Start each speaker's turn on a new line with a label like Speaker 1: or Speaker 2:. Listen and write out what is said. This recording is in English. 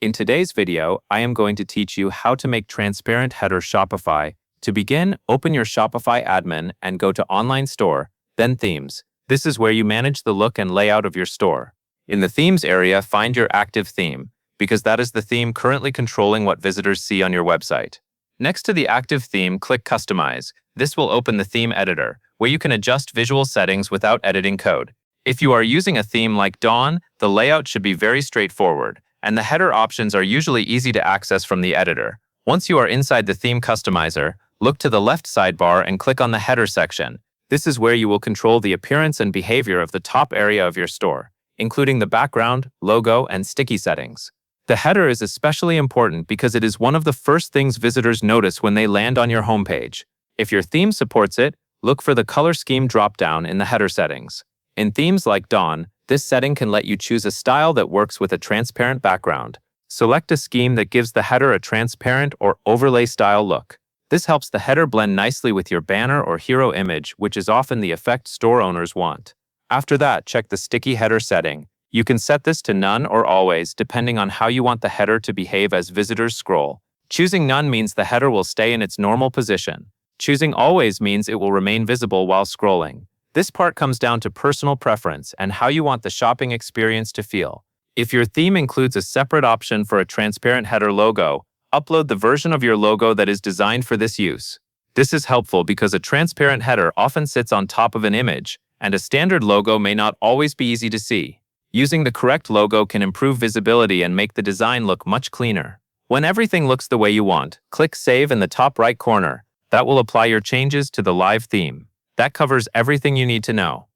Speaker 1: In today's video, I am going to teach you how to make transparent header Shopify. To begin, open your Shopify admin and go to Online Store, then Themes. This is where you manage the look and layout of your store. In the Themes area, find your active theme, because that is the theme currently controlling what visitors see on your website. Next to the active theme, click Customize. This will open the theme editor, where you can adjust visual settings without editing code. If you are using a theme like Dawn, the layout should be very straightforward, and the header options are usually easy to access from the editor. Once you are inside the theme customizer, look to the left sidebar and click on the header section. This is where you will control the appearance and behavior of the top area of your store, including the background, logo, and sticky settings. The header is especially important because it is one of the first things visitors notice when they land on your homepage. If your theme supports it, look for the color scheme dropdown in the header settings. In themes like Dawn, this setting can let you choose a style that works with a transparent background. Select a scheme that gives the header a transparent or overlay style look. This helps the header blend nicely with your banner or hero image, which is often the effect store owners want. After that, check the sticky header setting. You can set this to none or always, depending on how you want the header to behave as visitors scroll. Choosing none means the header will stay in its normal position. Choosing always means it will remain visible while scrolling. This part comes down to personal preference and how you want the shopping experience to feel. If your theme includes a separate option for a transparent header logo, upload the version of your logo that is designed for this use. This is helpful because a transparent header often sits on top of an image, and a standard logo may not always be easy to see. Using the correct logo can improve visibility and make the design look much cleaner. When everything looks the way you want, click Save in the top right corner. That will apply your changes to the live theme. That covers everything you need to know.